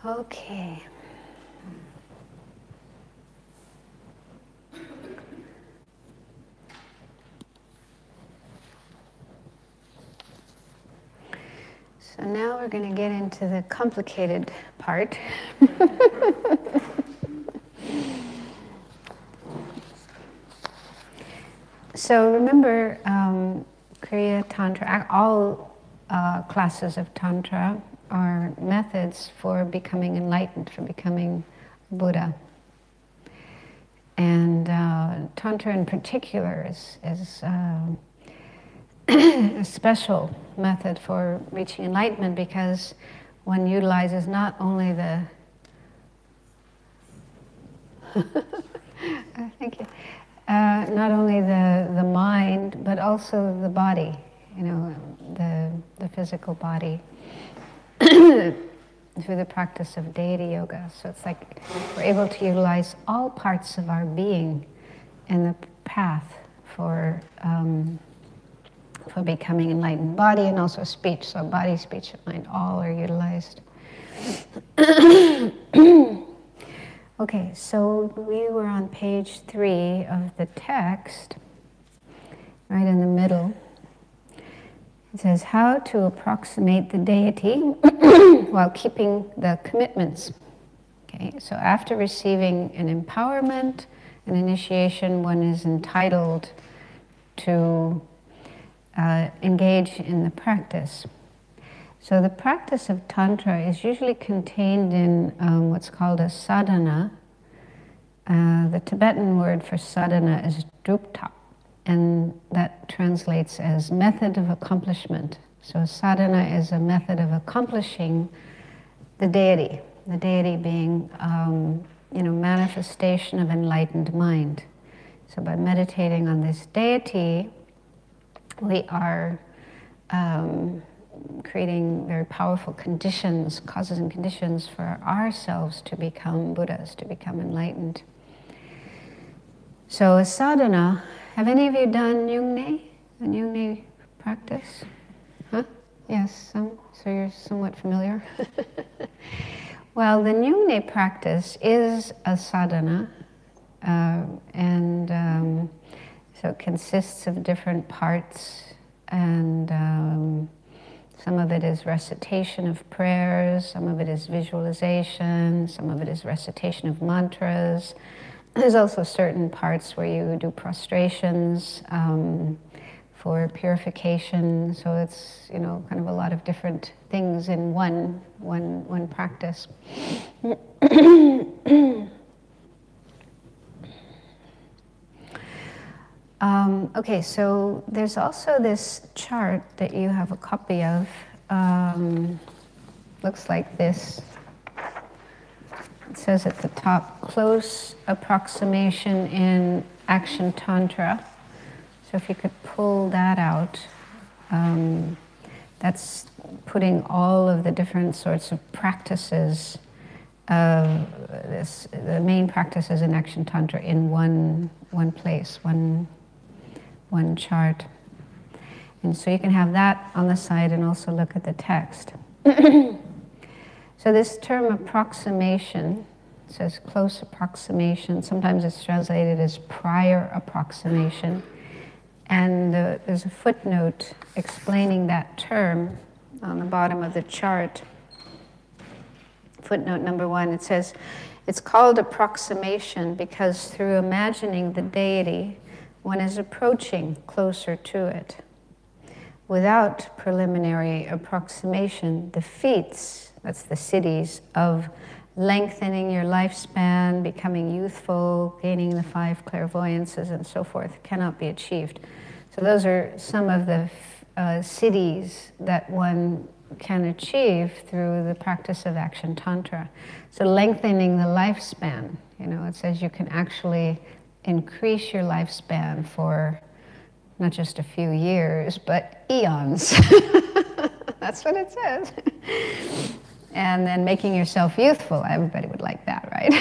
Okay. So now we're going to get into the complicated part. So remember, Kriya Tantra, all classes of Tantra are methods for becoming enlightened, for becoming Buddha. And Tantra in particular is a special method for reaching enlightenment because one utilizes not only the thank you, not only the mind but also the body, you know, the physical body through the practice of deity yoga. So it's like we're able to utilize all parts of our being in the path for becoming enlightened. Body and also speech. So body, speech, and mind all are utilized. Okay, so we were on page 3 of the text, right in the middle. It says, how to approximate the deity while keeping the commitments. Okay, so after receiving an empowerment, an initiation, one is entitled to engage in the practice. So the practice of Tantra is usually contained in what's called a sadhana. The Tibetan word for sadhana is drupta, and that translates as method of accomplishment. So sadhana is a method of accomplishing the deity being manifestation of enlightened mind. So by meditating on this deity, we are creating very powerful conditions, causes and conditions for ourselves to become Buddhas, to become enlightened. So a sadhana, have any of you done Nyungne? A Nyungne practice? Huh? Yes, some, so you're somewhat familiar. Well, the Nyungne practice is a sadhana, so it consists of different parts, and some of it is recitation of prayers, some of it is visualization, some of it is recitation of mantras. There's also certain parts where you do prostrations for purification. So it's, you know, kind of a lot of different things in one practice. Okay, so there's also this chart that you have a copy of. Looks like this. It says at the top, close approximation in action tantra. So if you could pull that out, that's putting all of the different sorts of practices of this, the main practices in action tantra in one place, one chart. And so you can have that on the side and also look at the text. So this term approximation, it says close approximation. Sometimes it's translated as prior approximation. And there's a footnote explaining that term on the bottom of the chart. Footnote number 1, it says, it's called approximation because through imagining the deity, one is approaching closer to it. Without preliminary approximation, the feats, that's the siddhis, of lengthening your lifespan, becoming youthful, gaining the 5 clairvoyances, and so forth, cannot be achieved. So those are some of the siddhis that one can achieve through the practice of action tantra. So lengthening the lifespan, you know, it says you can actually increase your lifespan for not just a few years, but eons. That's what it says. And then making yourself youthful, everybody would like that, right?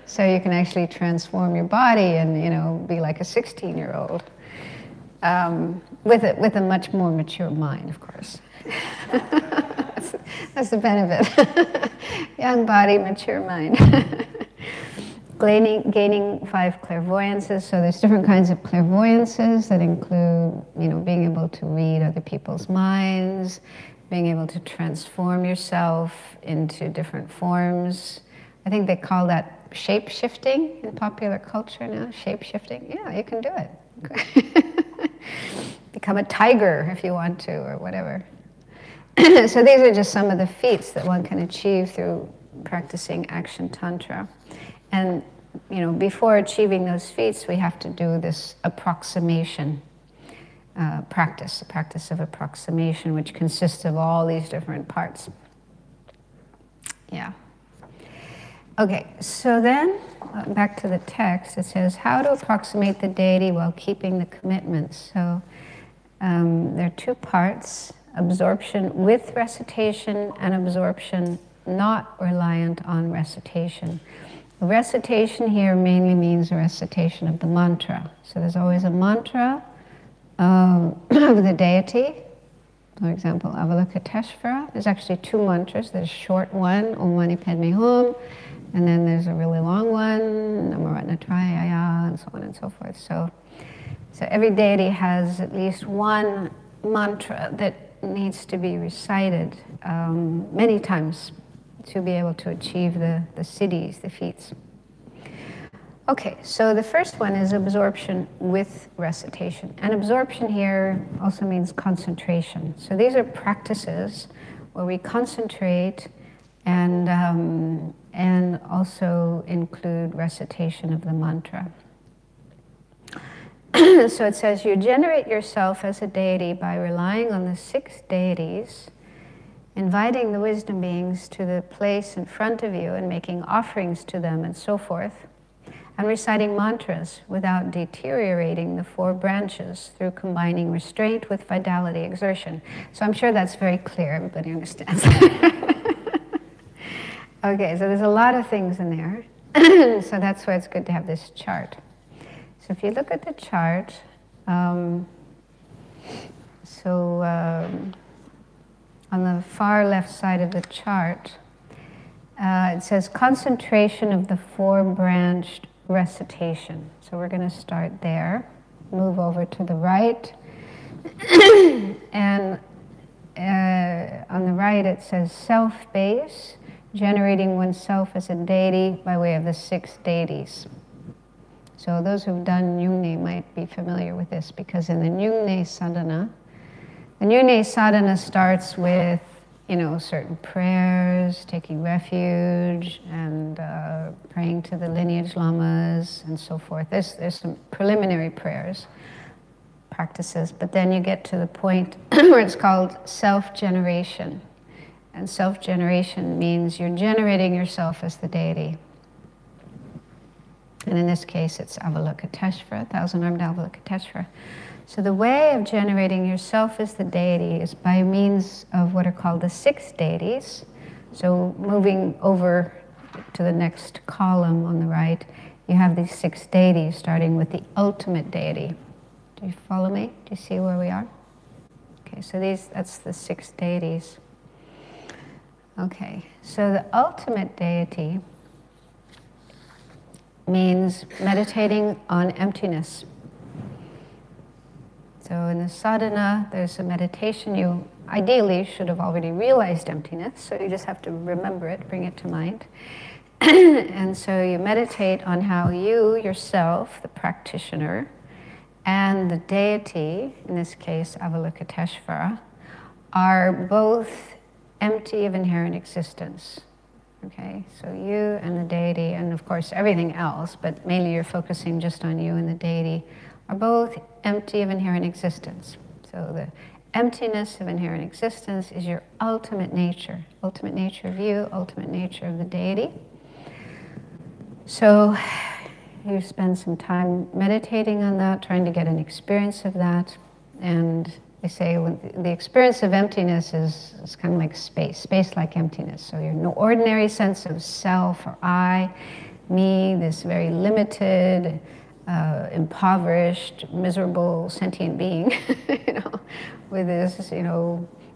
So you can actually transform your body and, you know, be like a 16-year-old with a much more mature mind, of course. That's the benefit. Young body, mature mind. Gaining 5 clairvoyances. So there's different kinds of clairvoyances that include, being able to read other people's minds, being able to transform yourself into different forms. I think they call that shape-shifting in popular culture now. Shape-shifting. Yeah, you can do it. Become a tiger if you want to, or whatever. So these are just some of the feats that one can achieve through practicing action tantra. And before achieving those feats, we have to do this approximation practice, the practice of approximation, which consists of all these different parts. Yeah. Okay, so then, back to the text, it says, how to approximate the deity while keeping the commitments. So there are 2 parts, absorption with recitation and absorption not reliant on recitation. Recitation here mainly means a recitation of the mantra. So there's always a mantra of the deity. For example, Avalokiteshvara. There's actually 2 mantras. There's a short one, Om Mani Padme Hum, and then there's a really long one, Namo Ratnatrayaya, and so on and so forth. So every deity has at least one mantra that needs to be recited many times to be able to achieve the siddhis, the feats. Okay, so the first one is absorption with recitation. And absorption here also means concentration. So these are practices where we concentrate and also include recitation of the mantra. So it says, you generate yourself as a deity by relying on the 6 deities, inviting the wisdom beings to the place in front of you and making offerings to them and so forth, and reciting mantras without deteriorating the 4 branches through combining restraint with vitality exertion. So I'm sure that's very clear, everybody understands. Okay, so there's a lot of things in there. So that's why it's good to have this chart. So if you look at the chart, on the far left side of the chart, it says concentration of the 4-branched recitation. So we're going to start there, move over to the right, and on the right it says self-base, generating oneself as a deity by way of the 6 deities. So those who've done Nyungne might be familiar with this, because in the Nyungne sadhana, the Nyungne sadhana starts with, certain prayers, taking refuge, and praying to the lineage lamas, and so forth. There's some preliminary practices, but then you get to the point where it's called self-generation. And self-generation means you're generating yourself as the deity. And in this case, it's Avalokiteshvara, thousand-armed Avalokiteshvara. So the way of generating yourself as the deity is by means of what are called the 6 deities. So moving over to the next column on the right, you have these 6 deities, starting with the ultimate deity. Do you follow me? Do you see where we are? Okay, so that's the 6 deities. Okay, so the ultimate deity means meditating on emptiness. So in the sadhana, there's a meditation. You ideally should have already realized emptiness, so you just have to remember it, bring it to mind. And so you meditate on how you, yourself, the practitioner, and the deity, in this case Avalokiteshvara, are both empty of inherent existence. Okay, so you and the deity, and of course everything else, but mainly you're focusing just on you and the deity, are both empty of inherent existence. So the emptiness of inherent existence is your ultimate nature of you, ultimate nature of the deity. So you spend some time meditating on that, trying to get an experience of that, and they say when the experience of emptiness is kind of like space like emptiness. So you're no ordinary sense of self or I, me, this very limited, impoverished, miserable, sentient being, with this,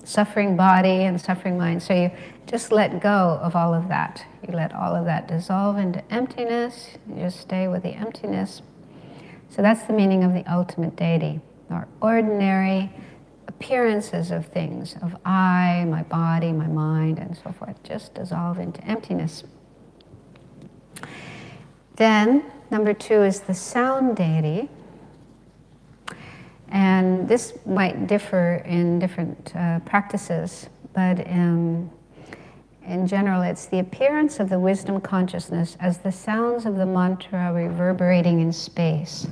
suffering body and suffering mind. So you just let go of all of that. You let all of that dissolve into emptiness. You just stay with the emptiness. So that's the meaning of the ultimate deity, or ordinary appearances of things, of I, my body, my mind, and so forth, just dissolve into emptiness. Then, number 2 is the sound deity. And this might differ in different practices, but in general, it's the appearance of the wisdom consciousness as the sounds of the mantra reverberating in space.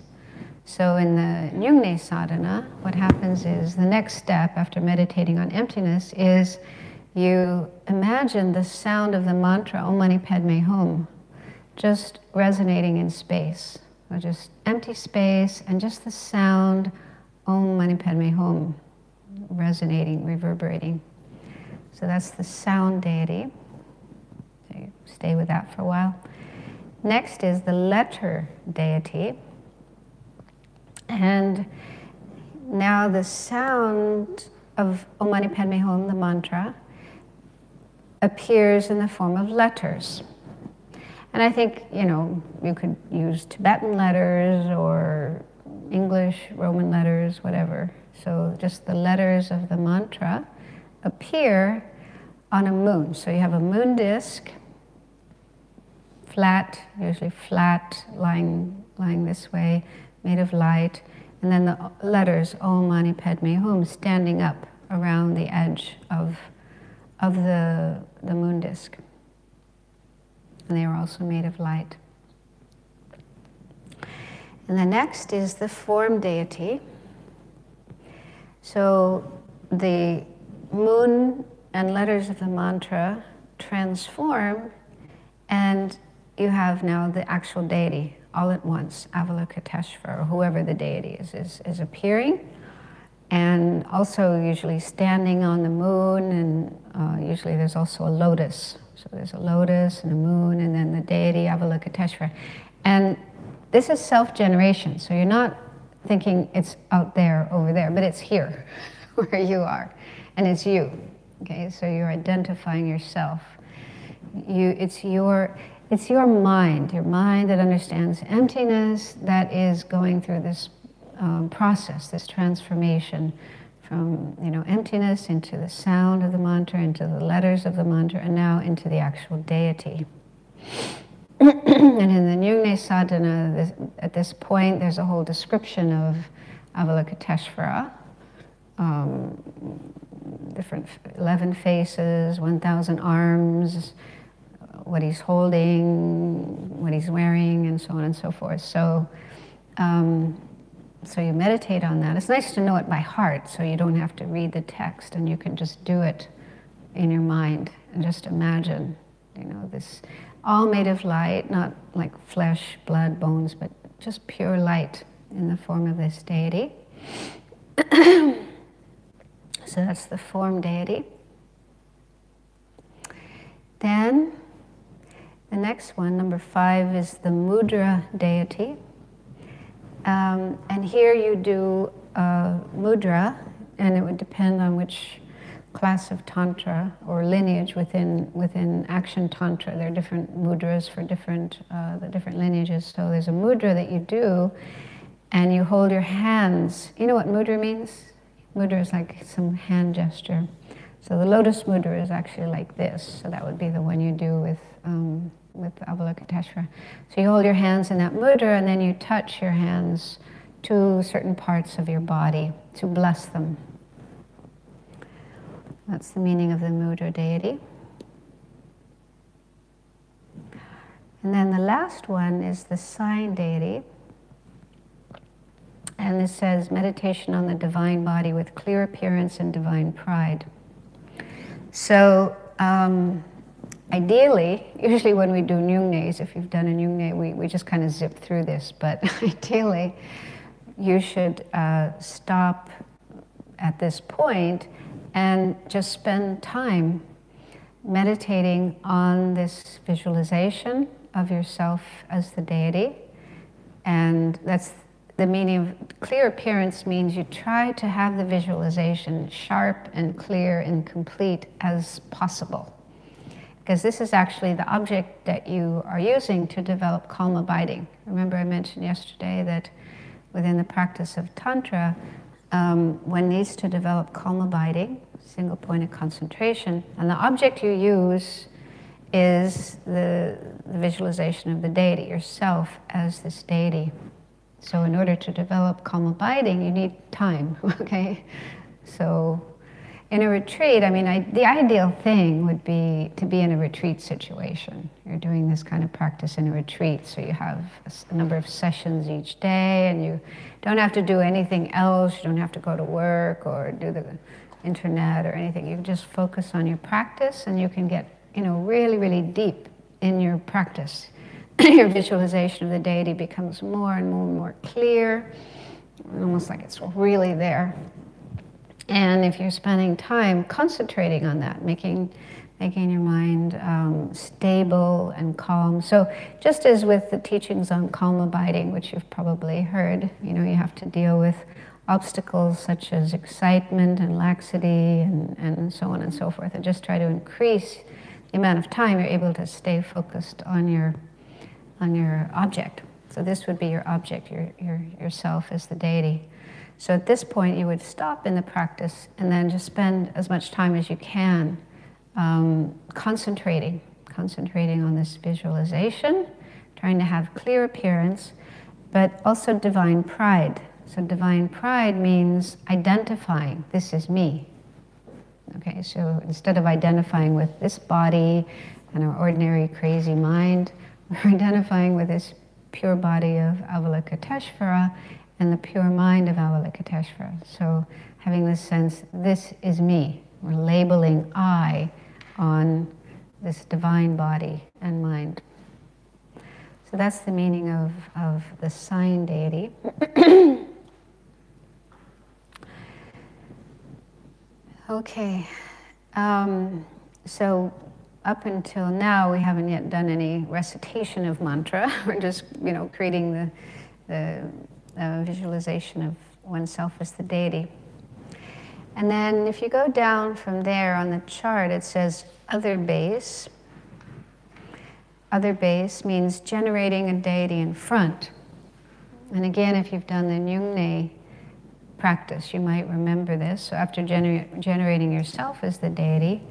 So in the Nyungne sadhana, what happens is the next step after meditating on emptiness is you imagine the sound of the mantra Om Mani Padme Hum just resonating in space. So just empty space and just the sound Om Mani Padme Hum resonating, reverberating. So that's the sound deity. So you stay with that for a while. Next is the letter deity. And now the sound of Om Mani Padme Hum, the mantra, appears in the form of letters. And I think, you could use Tibetan letters or English, Roman letters, whatever. So just the letters of the mantra appear on a moon. So you have a moon disk, flat, usually flat, lying this way, made of light, and then the letters Om Mani Padme Hum standing up around the edge of the moon disk. And they are also made of light. And the next is the form deity. So the moon and letters of the mantra transform, and you have now the actual deity all at once. Avalokiteshvara, or whoever the deity is appearing, and also usually standing on the moon, and usually there's also a lotus. So there's a lotus and a moon, and then the deity Avalokiteshvara. And this is self-generation, so you're not thinking it's out there, over there, but it's here, where you are, and it's you. Okay, so you're identifying yourself. It's your mind, that understands emptiness, that is going through this process, this transformation from emptiness into the sound of the mantra, into the letters of the mantra, and now into the actual deity. And in the Nyungne sadhana, at this point, there's a whole description of Avalokiteshvara, different 11 faces, 1,000 arms, what he's holding, what he's wearing, and so on and so forth. So, so you meditate on that. It's nice to know it by heart, so you don't have to read the text, and you can just do it in your mind and just imagine, this all made of light, not like flesh, blood, bones, but just pure light in the form of this deity. So that's the form deity. Then the next one, number 5, is the mudra deity. And here you do mudra, and it would depend on which class of tantra or lineage within action tantra. There are different mudras for the different lineages. So there's a mudra that you do, and you hold your hands. You know what mudra means? Mudra is like some hand gesture. So the lotus mudra is actually like this. So that would be the one you do with Avalokiteshvara. So you hold your hands in that mudra, and then you touch your hands to certain parts of your body to bless them. That's the meaning of the mudra deity. And then the last one is the sign deity. And this says, meditation on the divine body with clear appearance and divine pride. So, ideally, usually when we do Nyungnes, if you've done a Nyungne, we just kind of zip through this, but ideally, you should stop at this point and just spend time meditating on this visualization of yourself as the deity. And that's the meaning of clear appearance means you try to have the visualization sharp and clear and complete as possible. Because this is actually the object that you are using to develop calm abiding. Remember I mentioned yesterday that within the practice of Tantra, one needs to develop calm abiding, single point of concentration, and the object you use is the visualization of the deity, yourself as this deity. So in order to develop calm abiding, you need time, okay? So in a retreat, I mean, the ideal thing would be to be in a retreat situation. You're doing this kind of practice in a retreat, so you have a number of sessions each day, and you don't have to do anything else. You don't have to go to work or do the internet or anything. You just focus on your practice, and you can get, really, really deep in your practice. Your visualization of the deity becomes more and more and more clear, almost like it's really there. And if you're spending time concentrating on that, making your mind stable and calm. So just as with the teachings on calm abiding, which you've probably heard, you have to deal with obstacles such as excitement and laxity and so on and so forth, and just try to increase the amount of time you're able to stay focused on your object. So this would be your object, yourself as the deity. So at this point, you would stop in the practice and then just spend as much time as you can concentrating on this visualization, trying to have clear appearance, but also divine pride. So divine pride means identifying, this is me. Okay, so instead of identifying with this body and our ordinary crazy mind, we're identifying with this pure body of Avalokiteshvara and the pure mind of Avalokiteshvara. So having this sense, this is me. We're labeling I on this divine body and mind. So that's the meaning of the sign deity. Okay, so up until now, we haven't yet done any recitation of mantra. We're just, creating the visualization of oneself as the deity. And then if you go down from there on the chart, it says other base. Other base means generating a deity in front. And again, if you've done the Nyungne practice, you might remember this. So after generating yourself as the deity,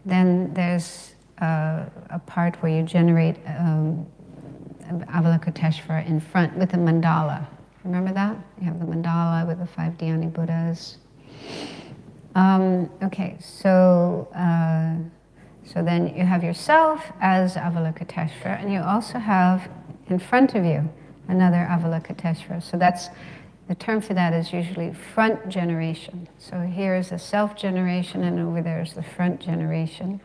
then there's a part where you generate Avalokiteshvara in front with a mandala. Remember that? You have the mandala with the 5 Dhyani Buddhas. Okay, so then you have yourself as Avalokiteshvara, and you also have in front of you another Avalokiteshvara. So that's, the term for that is usually front generation. So here is the self generation, and over there is the front generation.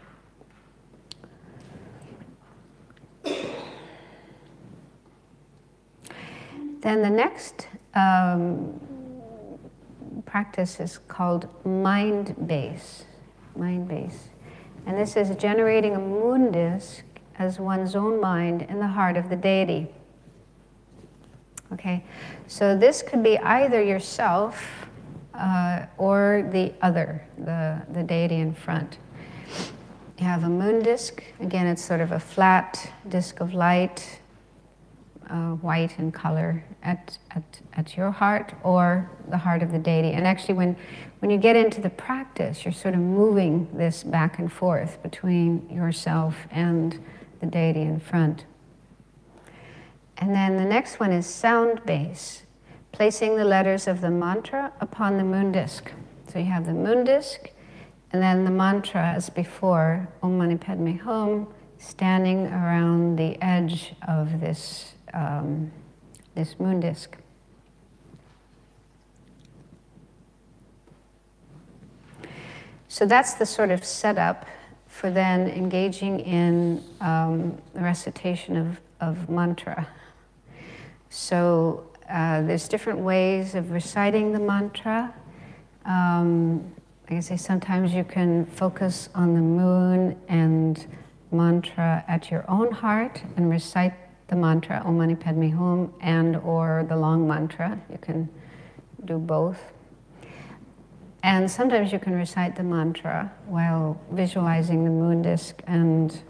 Then the next practice is called mind base. Mind base. And this is generating a moon disk as one's own mind in the heart of the deity. Okay, so this could be either yourself or the other, the deity in front. You have a moon disk. Again, it's sort of a flat disk of light, white in color at your heart or the heart of the deity. And actually when you get into the practice, you're sort of moving this back and forth between yourself and the deity in front. And then the next one is sound base, placing the letters of the mantra upon the moon disk. So you have the moon disk, and then the mantra as before, Om Mani Padme Hum, standing around the edge of this this moon disk. So that's the sort of setup for then engaging in the recitation of mantra. So there's different ways of reciting the mantra. Like I say, sometimes you can focus on the moon and mantra at your own heart and recite the mantra, Om Mani Padme Hum, and or the long mantra. You can do both. And sometimes you can recite the mantra while visualizing the moon disk and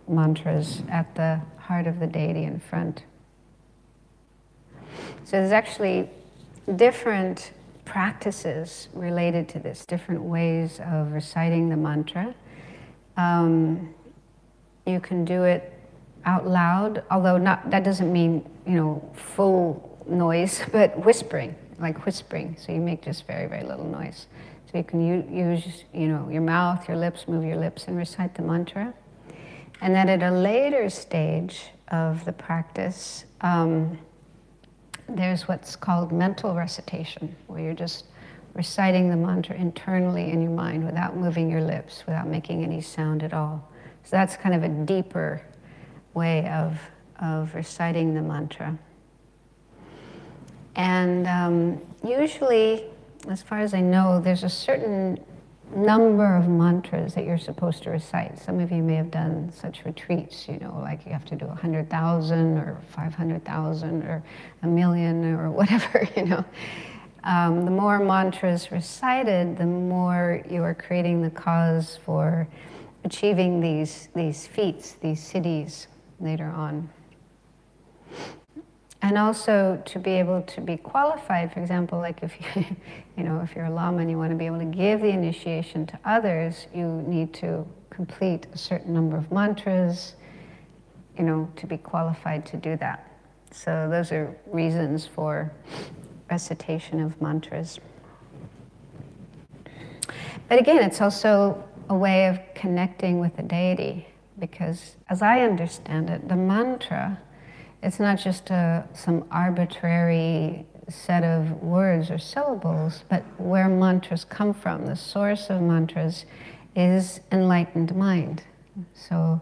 mantras at the heart of the deity in front. So there's actually different practices related to this, different ways of reciting the mantra. You can do it out loud, although that doesn't mean, full noise, but whispering, like whispering. So you make just very, very little noise. So you can use, your mouth, your lips, move your lips and recite the mantra. And then at a later stage of the practice, there's what's called mental recitation, where you're just reciting the mantra internally in your mind without moving your lips, without making any sound at all. So that's kind of a deeper way of reciting the mantra. And usually, as far as I know, there's a certain number of mantras that you're supposed to recite. Some of you may have done such retreats, like you have to do 100,000 or 500,000 or 1,000,000 or whatever, The more mantras recited, the more you are creating the cause for achieving these feats, these siddhis later on. And also to be able to be qualified, for example, like if you, if you're a lama and you want to be able to give the initiation to others, you need to complete a certain number of mantras, to be qualified to do that. So those are reasons for recitation of mantras. But again, it's also a way of connecting with the deity, because as I understand it, the mantra, it's not just some arbitrary set of words or syllables, but where mantras come from. The source of mantras is enlightened mind. So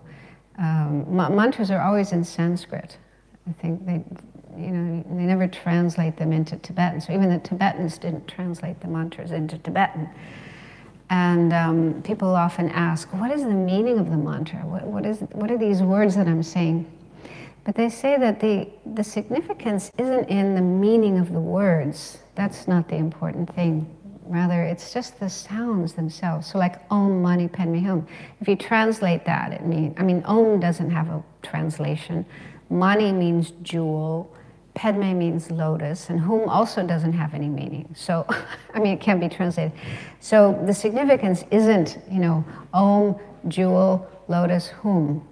mantras are always in Sanskrit. I think they never translate them into Tibetan. So even the Tibetans didn't translate the mantras into Tibetan. And people often ask, what is the meaning of the mantra? What are these words that I'm saying? But they say that the significance isn't in the meaning of the words. That's not the important thing. Rather, it's just the sounds themselves. So like Om Mani Padme Hum. If you translate that, it means, Om doesn't have a translation. Mani means jewel. Padme means lotus. And Hum also doesn't have any meaning. So, it can't be translated. So the significance isn't, Om, jewel, lotus, Hum.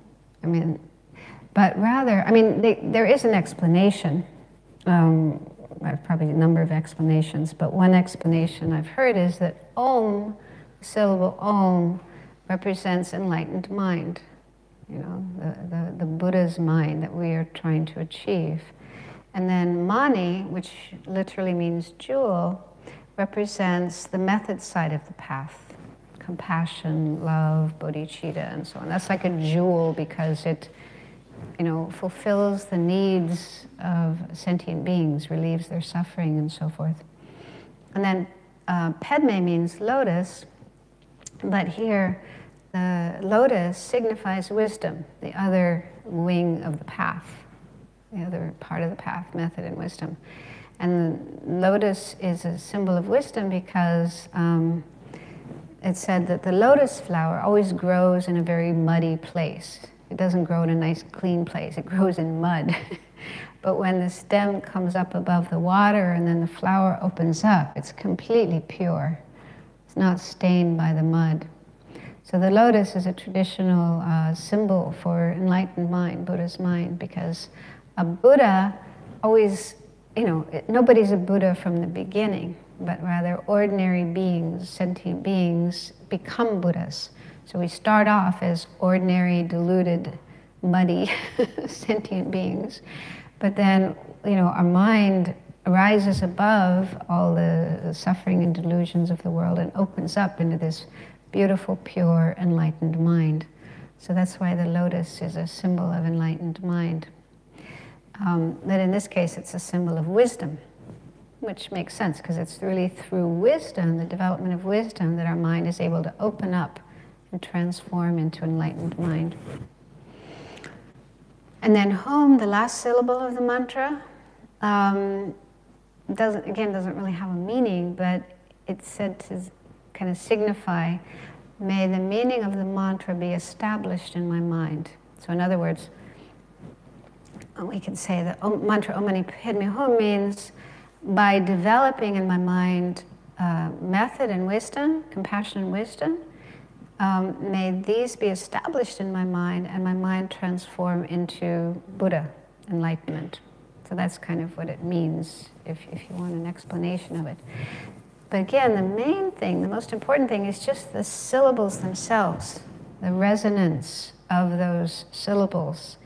But rather, there is an explanation. I've probably a number of explanations, but one explanation I've heard is that Om, the syllable Om, represents enlightened mind. The Buddha's mind that we are trying to achieve. And then Mani, which literally means jewel, represents the method side of the path. Compassion, love, bodhicitta, and so on. That's like a jewel because it fulfills the needs of sentient beings, relieves their suffering, and so forth. And then Padme means lotus, but here the lotus signifies wisdom, the other wing of the path, the other part of the path, method and wisdom. And the lotus is a symbol of wisdom because it's said that the lotus flower always grows in a very muddy place. It doesn't grow in a nice clean place, it grows in mud. But when the stem comes up above the water and then the flower opens up, it's completely pure. It's not stained by the mud. So the lotus is a traditional symbol for enlightened mind, Buddha's mind, because a Buddha always, nobody's a Buddha from the beginning, but rather ordinary beings, sentient beings, become Buddhas. So we start off as ordinary, deluded, muddy, sentient beings. But then, our mind rises above all the suffering and delusions of the world and opens up into this beautiful, pure, enlightened mind. So that's why the lotus is a symbol of enlightened mind. That in this case, it's a symbol of wisdom, which makes sense because it's really through wisdom, the development of wisdom, that our mind is able to open up and transform into enlightened mind. And then home, the last syllable of the mantra, doesn't really have a meaning, but it's said to kind of signify, may the meaning of the mantra be established in my mind. So in other words, we can say that mantra Om Mani Padme Hum means by developing in my mind method and wisdom, compassion and wisdom, may these be established in my mind and my mind transform into Buddha, enlightenment. So that's kind of what it means if you want an explanation of it. But again, the main thing, the most important thing is just the syllables themselves. The resonance of those syllables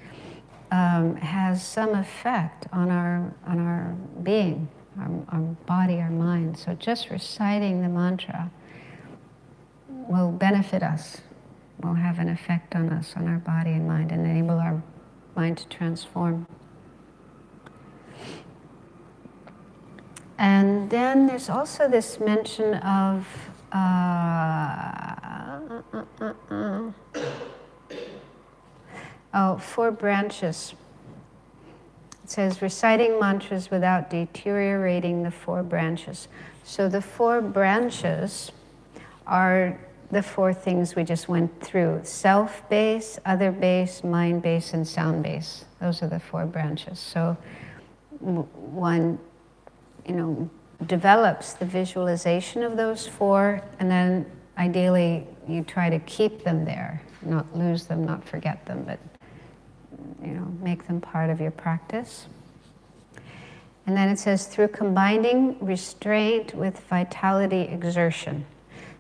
has some effect on our being, our body, our mind. So just reciting the mantra will benefit us, will have an effect on us, on our body and mind, and enable our mind to transform. And then there's also this mention of four branches. It says reciting mantras without deteriorating the four branches. So the four branches are the four things we just went through: self base, other base, mind base, and sound base. Those are the four branches. So one, develops the visualization of those four, and then ideally you try to keep them there, not lose them, not forget them, but make them part of your practice. And then it says, through combining restraint with vitality exertion.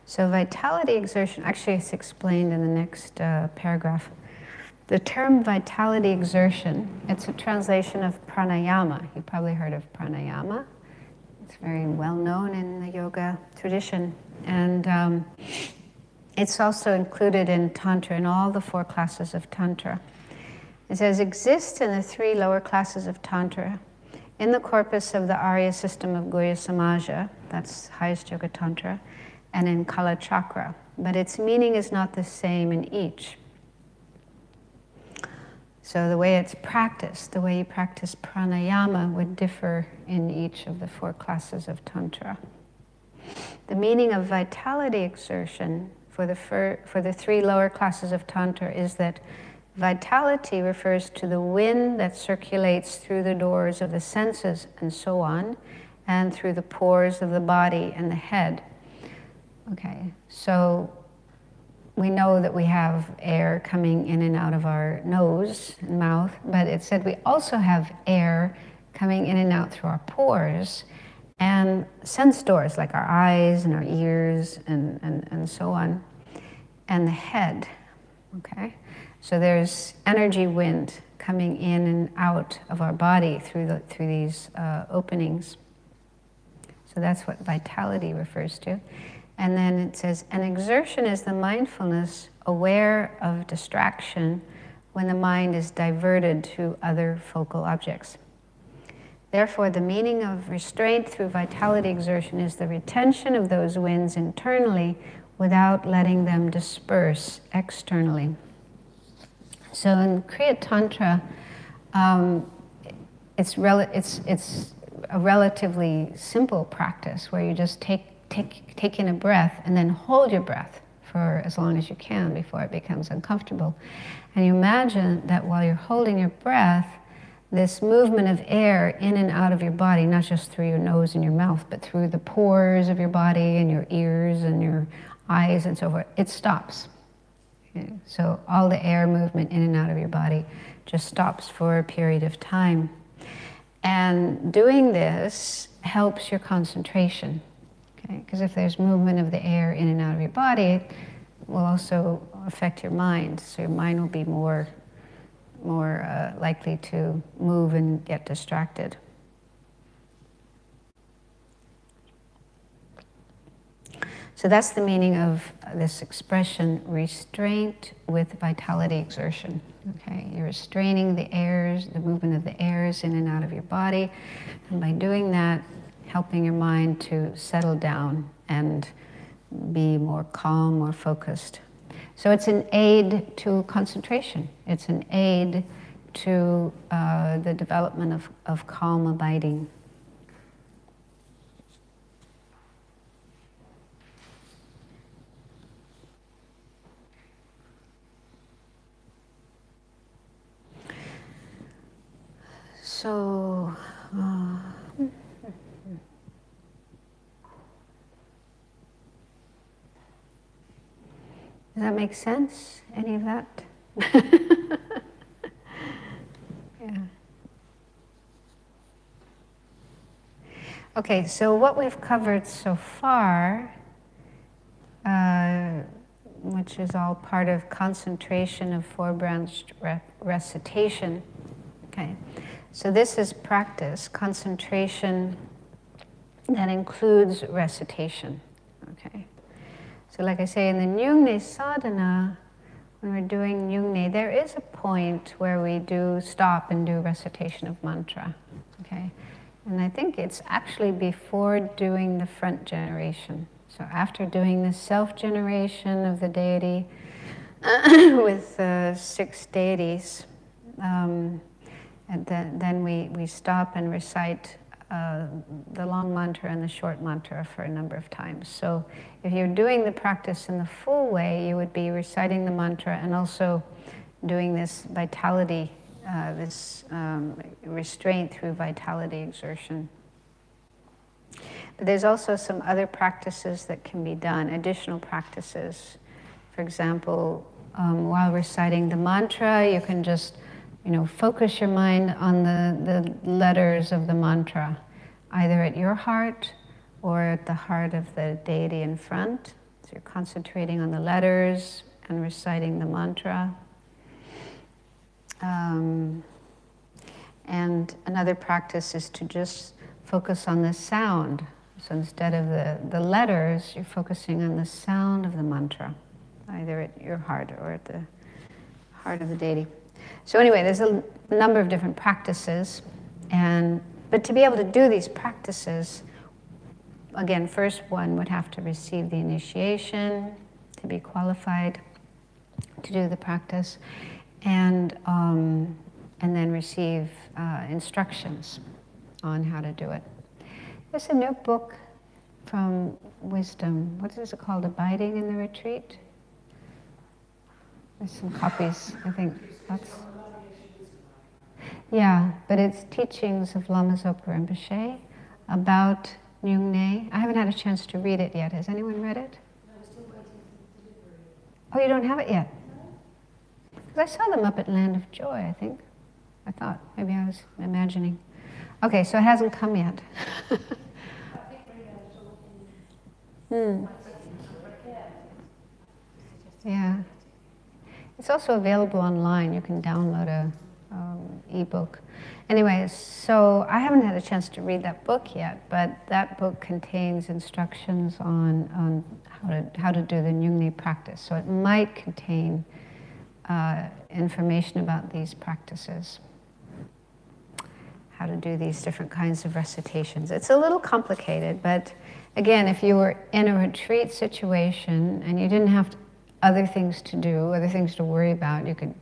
So vitality exertion, actually it's explained in the next paragraph. The term vitality exertion, it's a translation of pranayama. You've probably heard of pranayama. It's very well known in the yoga tradition. And it's also included in Tantra, in all the four classes of Tantra. It says, exists in the three lower classes of Tantra, in the corpus of the Arya system of Gurya Samaja, that's highest Yoga Tantra, and in Kala Chakra. But its meaning is not the same in each. So the way it's practiced, the way you practice pranayama would differ in each of the four classes of Tantra. The meaning of vitality exertion for the three lower classes of Tantra is that vitality refers to the wind that circulates through the doors of the senses and so on, and through the pores of the body and the head. Okay, so we know that we have air coming in and out of our nose and mouth, but it said we also have air coming in and out through our pores and sense doors like our eyes and our ears and so on, and the head, okay? So there's energy wind coming in and out of our body through these openings. So that's what vitality refers to. And then it says, an exertion is the mindfulness aware of distraction when the mind is diverted to other focal objects. Therefore, the meaning of restraint through vitality exertion is the retention of those winds internally without letting them disperse externally. So in Kriya Tantra, it's a relatively simple practice where you just take in a breath and then hold your breath for as long as you can before it becomes uncomfortable. And you imagine that while you're holding your breath, this movement of air in and out of your body, not just through your nose and your mouth, but through the pores of your body and your ears and your eyes and so forth, it stops. Okay? So all the air movement in and out of your body just stops for a period of time. And doing this helps your concentration. Because if there's movement of the air in and out of your body, it will also affect your mind. So your mind will be more likely to move and get distracted. So that's the meaning of this expression, restraint with vitality exertion. Okay, you're restraining the airs, the movement of the airs in and out of your body, and by doing that, helping your mind to settle down and be more calm, more focused. So it's an aid to concentration. It's an aid to the development of calm abiding. So, does that make sense? Any of that? Yeah. Okay, so what we've covered so far, which is all part of concentration of four-branched recitation. Okay, so this is practice, concentration that includes recitation. Okay, so like I say, in the Nyungne sadhana, when we're doing Nyungne, there is a point where we do stop and do recitation of mantra. Okay, and I think it's actually before doing the front generation. So after doing the self-generation of the deity with 6 deities, and then we stop and recite the long mantra and the short mantra for a number of times. So if you're doing the practice in the full way, you would be reciting the mantra and also doing this vitality, this restraint through vitality exertion. But there's also some other practices that can be done, additional practices. For example, while reciting the mantra, you can just focus your mind on the letters of the mantra, either at your heart or at the heart of the deity in front. So you're concentrating on the letters and reciting the mantra. And another practice is to just focus on the sound. So instead of the letters, you're focusing on the sound of the mantra, either at your heart or at the heart of the deity. So anyway, there's a number of different practices, but to be able to do these practices, again, first one would have to receive the initiation to be qualified to do the practice, and then receive instructions on how to do it. There's a new book from Wisdom. What is it called? Abiding in the Retreat? There's some copies, I think. Yeah, but it's teachings of Lama Zopa Rinpoche about Nyungne. I haven't had a chance to read it yet. Has anyone read it? Oh, you don't have it yet? Because I saw them up at Land of Joy, I think. I thought, maybe I was imagining. Okay, so it hasn't come yet. Yeah. It's also available online. You can download a ebook. Anyway, so I haven't had a chance to read that book yet, but that book contains instructions on how to do the Nyungne practice. So it might contain information about these practices, how to do these different kinds of recitations. It's a little complicated, but again, if you were in a retreat situation and you didn't have other things to do, other things to worry about, you could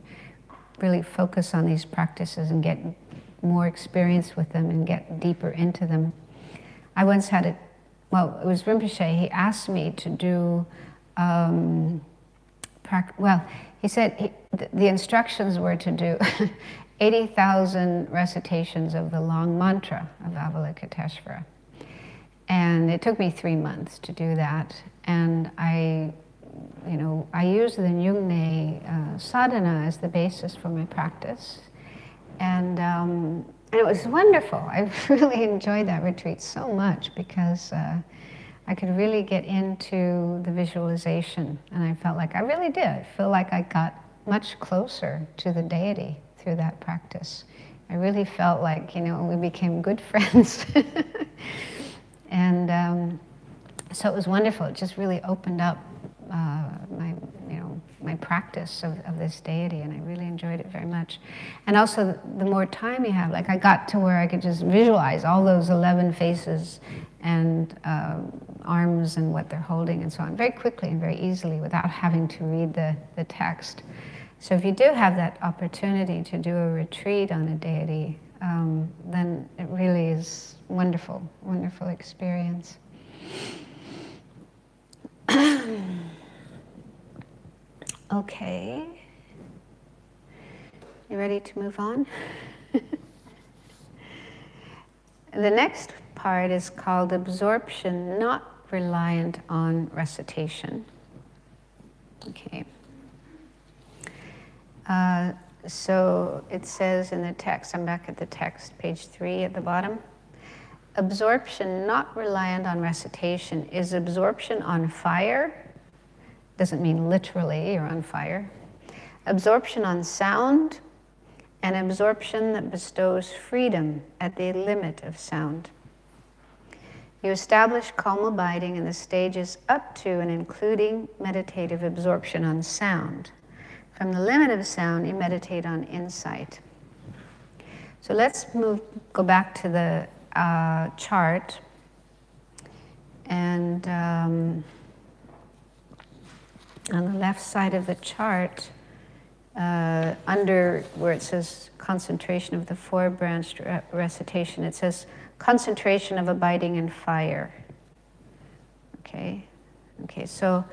really focus on these practices and get more experience with them and get deeper into them. I once had it was Rinpoche. He asked me to do, he said the instructions were to do 80,000 recitations of the long mantra of Avalokiteshvara. And it took me 3 months to do that. And I used the Nyungne sadhana as the basis for my practice. And it was wonderful. I really enjoyed that retreat so much because I could really get into the visualization. And I felt like I really did. I feel like I got much closer to the deity through that practice. I really felt like, we became good friends. And so it was wonderful. It just really opened up my practice of this deity, and I really enjoyed it very much. And also, the more time you have, like I got to where I could just visualize all those 11 faces and arms and what they're holding and so on, very quickly and very easily without having to read the text. So if you do have that opportunity to do a retreat on a deity, then it really is wonderful, wonderful experience. Okay. You ready to move on? The next part is called absorption, not reliant on recitation. Okay. So it says in the text, I'm back at the text, page 3 at the bottom. Absorption not reliant on recitation is absorption on fire. Doesn't mean literally you're on fire. Absorption on sound, and absorption that bestows freedom at the limit of sound. You establish calm abiding in the stages up to and including meditative absorption on sound. From the limit of sound, you meditate on insight. So let's go back to the chart. And on the left side of the chart, under where it says concentration of the four-branched recitation, it says concentration of abiding in fire. Okay, so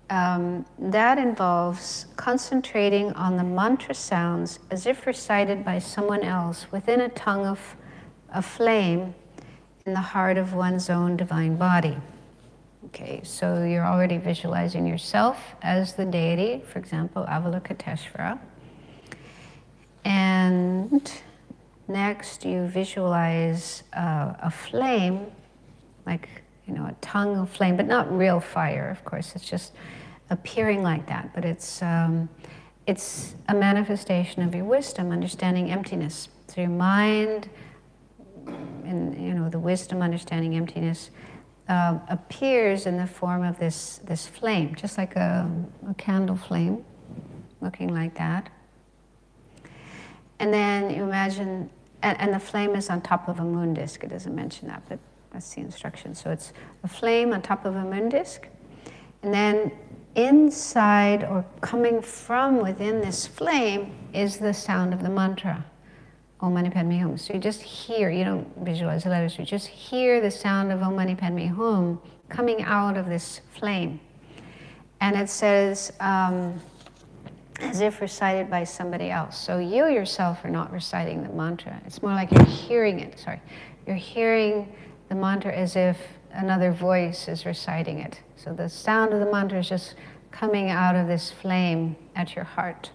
that involves concentrating on the mantra sounds as if recited by someone else within a tongue of a flame in the heart of one's own divine body. Okay, so you're already visualizing yourself as the deity, for example, Avalokiteshvara. And next you visualize a flame, like, a tongue of flame, but not real fire, of course. It's just appearing like that. But it's a manifestation of your wisdom, understanding emptiness. So your mind, and the wisdom, understanding emptiness, appears in the form of this flame, just like a candle flame, looking like that. And then you imagine, and the flame is on top of a moon disk. It doesn't mention that, but that's the instruction. So it's a flame on top of a moon disk. And then inside, or coming from within this flame, is the sound of the mantra, Om Mani Padme Hum. So you just hear, you don't visualize the letters, you just hear the sound of Om Mani Padme Hum coming out of this flame. And it says, as if recited by somebody else. So you yourself are not reciting the mantra. It's more like you're hearing it, You're hearing the mantra as if another voice is reciting it. So the sound of the mantra is just coming out of this flame at your heart.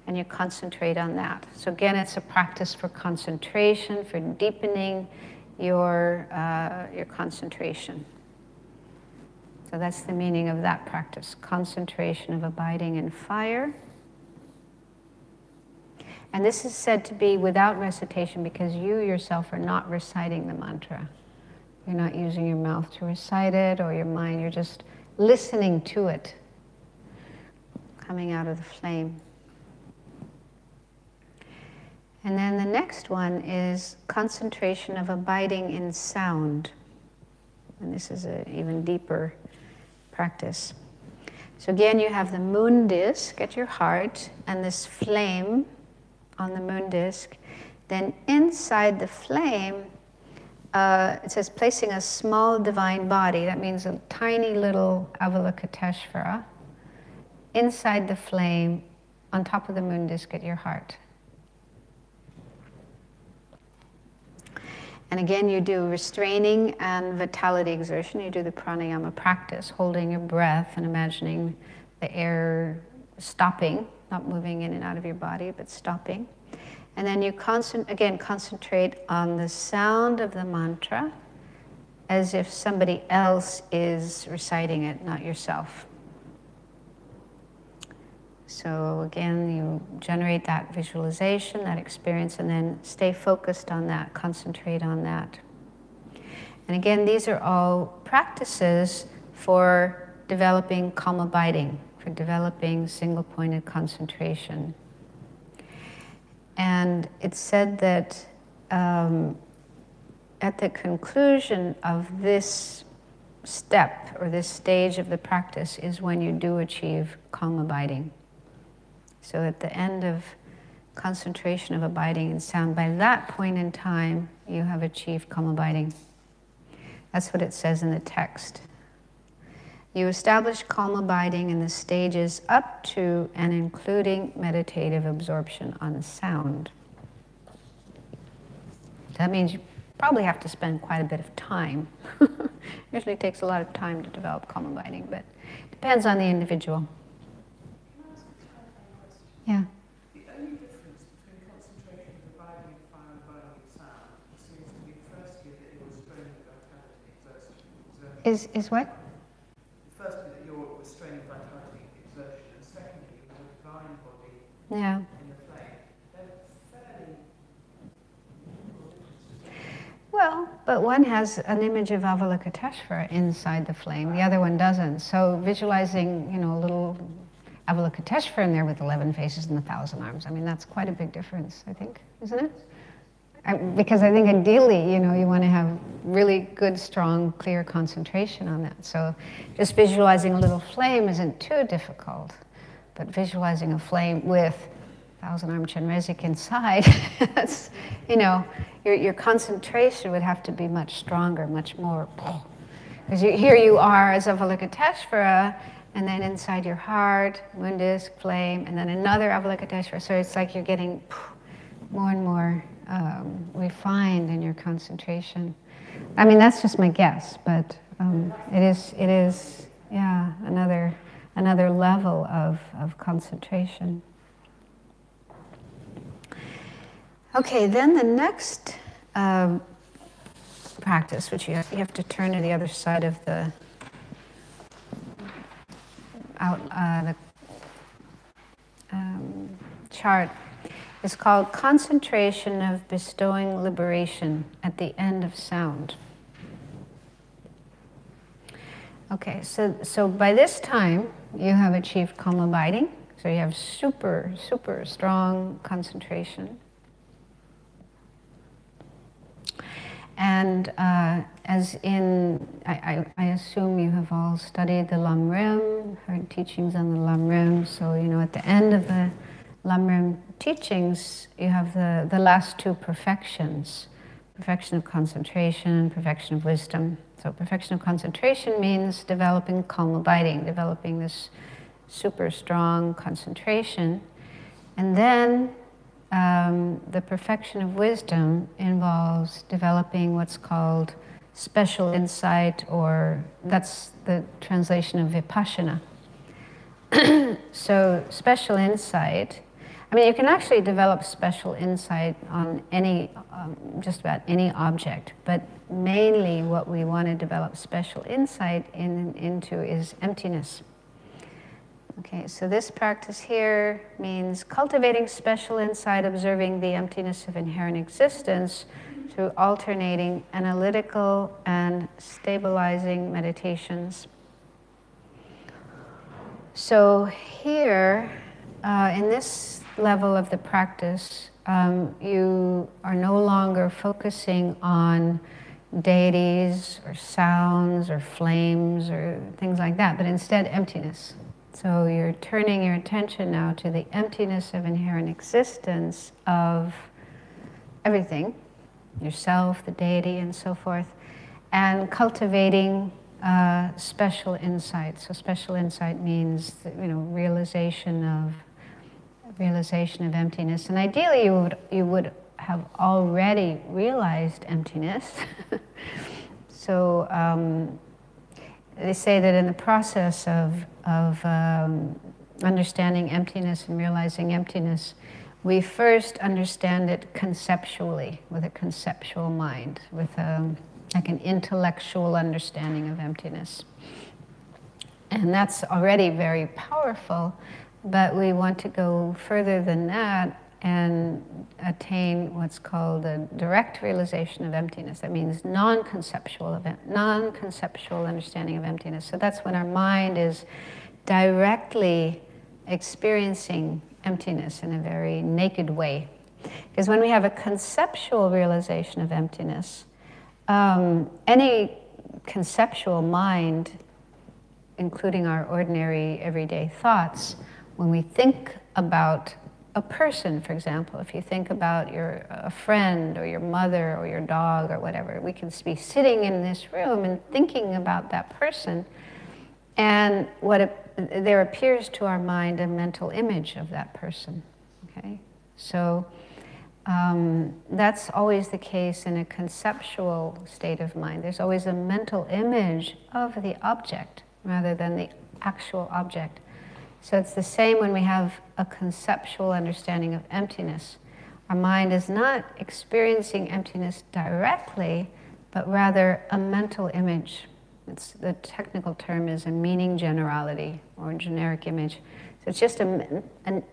And you concentrate on that. So again, it's a practice for concentration, for deepening your concentration. So that's the meaning of that practice, concentration of abiding in fire. And this is said to be without recitation because you yourself are not reciting the mantra. You're not using your mouth to recite it or your mind, you're just listening to it coming out of the flame. And then the next one is concentration of abiding in sound. And this is an even deeper practice. So again, you have the moon disk at your heart and this flame on the moon disk. Then inside the flame, it says placing a small divine body. That means a tiny little Avalokiteshvara inside the flame on top of the moon disk at your heart. And again, you do restraining and vitality exertion. You do the pranayama practice, holding your breath and imagining the air stopping, not moving in and out of your body, but stopping. And then you concentrate on the sound of the mantra as if somebody else is reciting it, not yourself. So again, you generate that visualization, that experience, and then stay focused on that, concentrate on that. And again, these are all practices for developing calm abiding, for developing single-pointed concentration. And it's said that at the conclusion of this step or this stage of the practice is when you do achieve calm abiding. So at the end of concentration of abiding in sound, by that point in time, you have achieved calm abiding. That's what it says in the text. You establish calm abiding in the stages up to and including meditative absorption on sound. That means you probably have to spend quite a bit of time. Usually takes a lot of time to develop calm abiding, but it depends on the individual. Can I ask a clarifying question? Yeah. The only difference between concentration of abiding in fire and abiding in sound seems to be firstly that you're restraining vitality exertion. Is what? Firstly that you're restraining vitality exertion, and secondly your divine body Yeah. in the flame. They're fairly equal differences. Well, but one has an image of Avalokiteshvara inside the flame, the other one doesn't. So visualizing, a little Avalokiteshvara in there with 11 faces and 1,000 arms, I mean, that's quite a big difference, I think, isn't it? Because I think ideally, you want to have really good, strong, clear concentration on that. So just visualizing a little flame isn't too difficult, but visualizing a flame with 1,000-arm Chenrezig inside, that's, your concentration would have to be much stronger, much more, because here you are as Avalokiteshvara, and then inside your heart, Mundus, flame, and then another Avalokiteshvara. So it's like you're getting more and more refined in your concentration. I mean, that's just my guess, but it is, yeah, another level of concentration. Okay, then the next practice, which you have to turn to the other side of the chart, is called concentration of bestowing liberation at the end of sound. Okay, so by this time you have achieved calm abiding, so you have super, super strong concentration. And as in, I assume you have all studied the Lam Rim, heard teachings on the Lam Rim. So, at the end of the Lam Rim teachings, you have the last two perfections. Perfection of concentration, perfection of wisdom. So perfection of concentration means developing calm abiding, developing this super strong concentration. And then the perfection of wisdom involves developing what's called special insight, or that's the translation of vipassana. So special insight, I mean, you can actually develop special insight on any, just about any object, but mainly what we want to develop special insight into is emptiness. Okay, so this practice here means cultivating special insight, observing the emptiness of inherent existence through alternating analytical and stabilizing meditations. So here, in this level of the practice, you are no longer focusing on deities or sounds or flames or things like that, but instead emptiness. So you're turning your attention now to the emptiness of inherent existence of everything, yourself, the deity, and so forth, and cultivating special insight. So special insight means, realization of emptiness. And ideally, you would have already realized emptiness. So they say that in the process of understanding emptiness and realizing emptiness, we first understand it conceptually, with a conceptual mind, with like an intellectual understanding of emptiness. And that's already very powerful, but we want to go further than that and attain what's called a direct realization of emptiness. That means non-conceptual understanding of emptiness. So that's when our mind is directly experiencing emptiness in a very naked way. Because when we have a conceptual realization of emptiness, any conceptual mind, including our ordinary everyday thoughts, when we think about a person, for example. If you think about a friend or your mother or your dog or whatever, we can be sitting in this room and thinking about that person, and there appears to our mind a mental image of that person. Okay, so that's always the case in a conceptual state of mind. There's always a mental image of the object rather than the actual object. So it's the same when we have a conceptual understanding of emptiness. Our mind is not experiencing emptiness directly, but rather a mental image. The technical term is a meaning generality or a generic image. So it's just an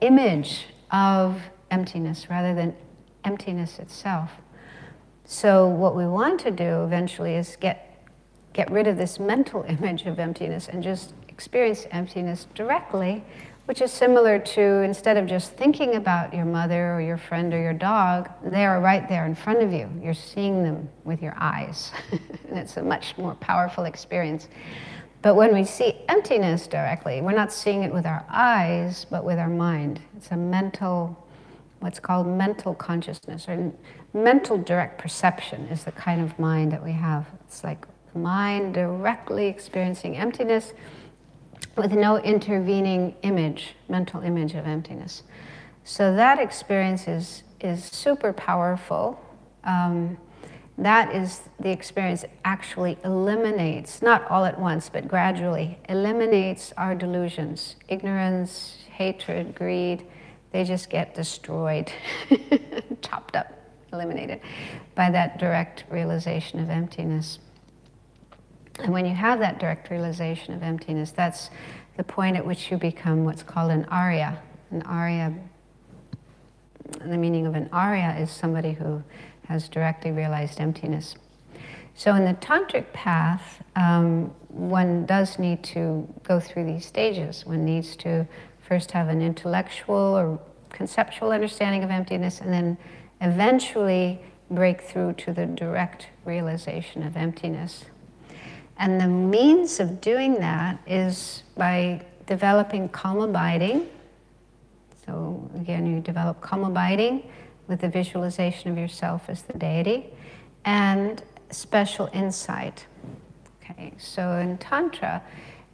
image of emptiness rather than emptiness itself. So what we want to do eventually is get rid of this mental image of emptiness and just experience emptiness directly, which is similar to, instead of just thinking about your mother or your friend or your dog, they are right there in front of you. You're seeing them with your eyes. And it's a much more powerful experience. But when we see emptiness directly, we're not seeing it with our eyes, but with our mind. It's a mental, what's called mental consciousness, or mental direct perception is the kind of mind that we have. It's like mind directly experiencing emptiness with no intervening image, mental image of emptiness. So that experience is super powerful. That is the experience that actually eliminates, not all at once, but gradually, eliminates our delusions. Ignorance, hatred, greed, they just get destroyed, chopped up, eliminated by that direct realization of emptiness. And when you have that direct realization of emptiness, that's the point at which you become what's called an Arya. An Arya, the meaning of an Arya is somebody who has directly realized emptiness. So in the Tantric path, one does need to go through these stages. One needs to first have an intellectual or conceptual understanding of emptiness, and then eventually break through to the direct realization of emptiness. And the means of doing that is by developing calm abiding. So again, you develop calm abiding with the visualization of yourself as the deity, and special insight. Okay, so in Tantra,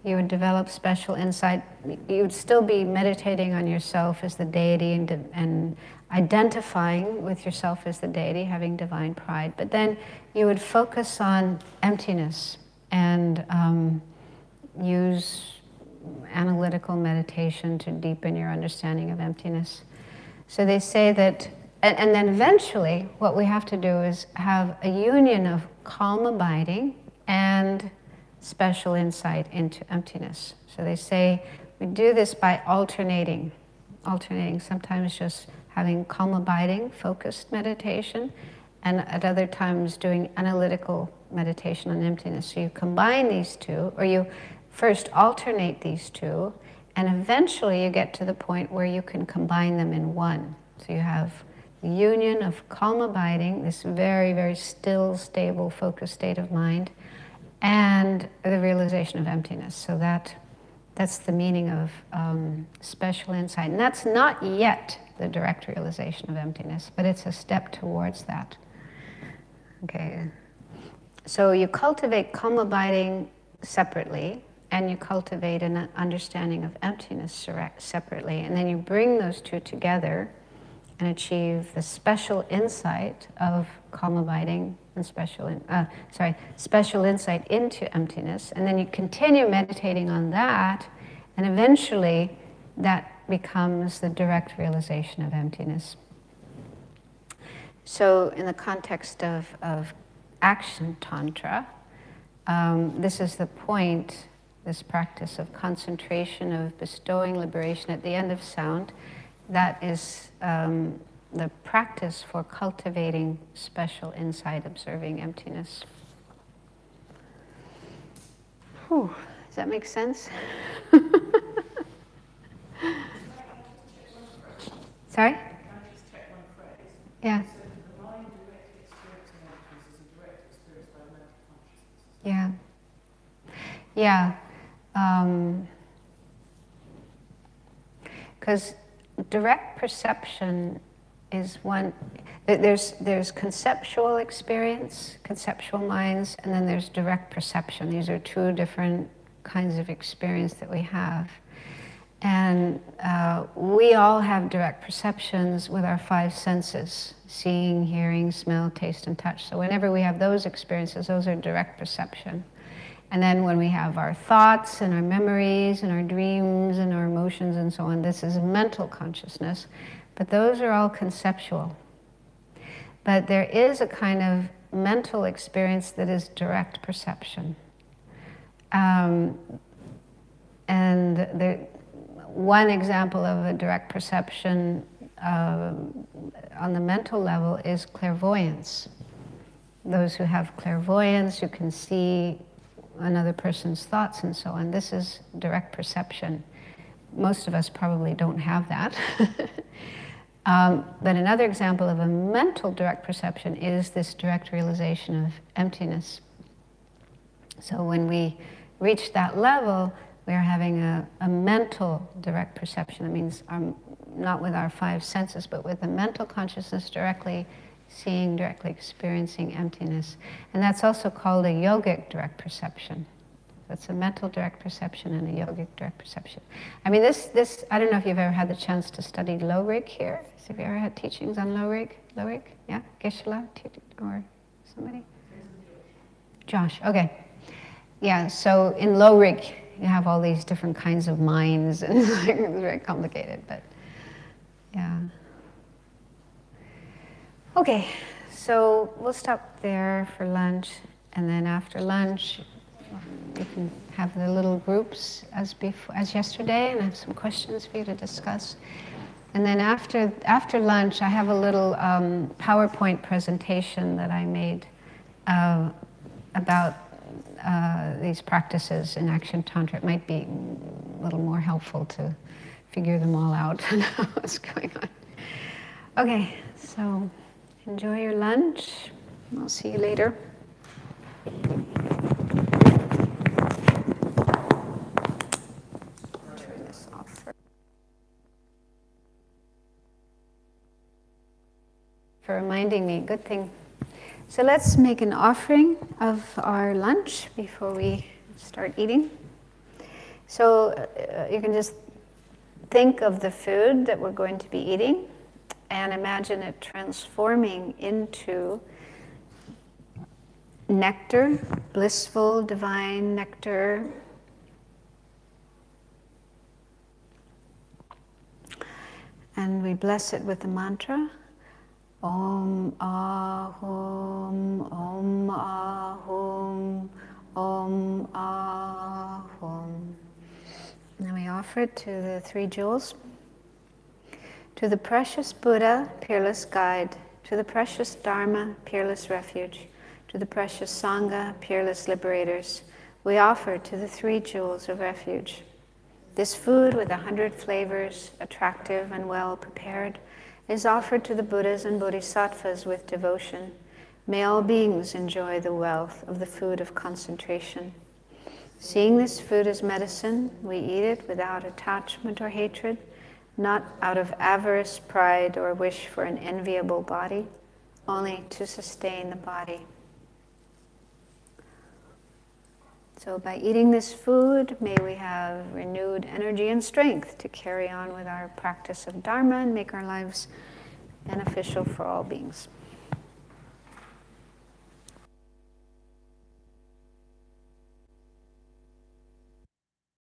you would develop special insight. You would still be meditating on yourself as the deity and identifying with yourself as the deity, having divine pride, but then you would focus on emptiness and use analytical meditation to deepen your understanding of emptiness. So they say that, and then eventually what we have to do is have a union of calm abiding and special insight into emptiness. So they say we do this by alternating, sometimes just having calm abiding, focused meditation, and at other times doing analytical meditation on emptiness. So you combine these two, or you first alternate these two, and eventually you get to the point where you can combine them in one. So you have the union of calm abiding, this very, very still, stable, focused state of mind, and the realization of emptiness. So that's the meaning of special insight. And that's not yet the direct realization of emptiness, but it's a step towards that. Okay. So you cultivate calm abiding separately, and you cultivate an understanding of emptiness separately, and then you bring those two together and achieve the special insight of calm abiding and special insight into emptiness, and then you continue meditating on that, and eventually that becomes the direct realization of emptiness. So in the context of action tantra, this is the point, this practice of concentration, of bestowing liberation at the end of sound. That is the practice for cultivating special insight, observing emptiness. Whew, does that make sense? Sorry? Can I just check one phrase? Yeah. So the mind directly experiencing emptiness is a direct experience by mental consciousness. Yeah. Yeah. Because direct perception is one. There's conceptual experience, conceptual minds, and then there's direct perception. These are two different kinds of experience that we have. And we all have direct perceptions with our five senses: seeing, hearing, smell, taste, and touch. So whenever we have those experiences, those are direct perception. And then when we have our thoughts and our memories and our dreams and our emotions and so on, this is mental consciousness. But those are all conceptual. But there is a kind of mental experience that is direct perception. And one example of a direct perception on the mental level is clairvoyance. Those who have clairvoyance, who can see another person's thoughts and so on, this is direct perception. Most of us probably don't have that. But another example of a mental direct perception is this direct realization of emptiness. So when we reach that level, we are having a mental direct perception. That means not with our five senses, but with the mental consciousness directly seeing, directly experiencing emptiness. And that's also called a yogic direct perception. That's a mental direct perception and a yogic direct perception. I mean, this I don't know if you've ever had the chance to study Lorig here. Have you ever had teachings on Lorig? Lorig? Yeah? Geshe-la? Or somebody? Josh, okay. Yeah, so in Lorig, you have all these different kinds of minds, and it's very complicated, but yeah. Okay, so we'll stop there for lunch, and then after lunch, you can have the little groups as yesterday, and I have some questions for you to discuss. And then after lunch, I have a little PowerPoint presentation that I made about these practices in Action Tantra. It might be a little more helpful to figure them all out and know what's going on. Okay, so enjoy your lunch. I'll see you later. Turn this off for reminding me. Good thing. So let's make an offering of our lunch before we start eating. So you can just think of the food that we're going to be eating and imagine it transforming into nectar, blissful, divine nectar. And we bless it with the mantra. Om Ahum, Om Ahum, Om Ahum. And we offer it to the three jewels. To the precious Buddha, peerless guide. To the precious Dharma, peerless refuge. To the precious Sangha, peerless liberators. We offer to the three jewels of refuge. This food with 100 flavors, attractive and well prepared, is offered to the Buddhas and Bodhisattvas with devotion. May all beings enjoy the wealth of the food of concentration. Seeing this food as medicine, we eat it without attachment or hatred, not out of avarice, pride, or wish for an enviable body, only to sustain the body. So by eating this food, may we have renewed energy and strength to carry on with our practice of Dharma and make our lives beneficial for all beings.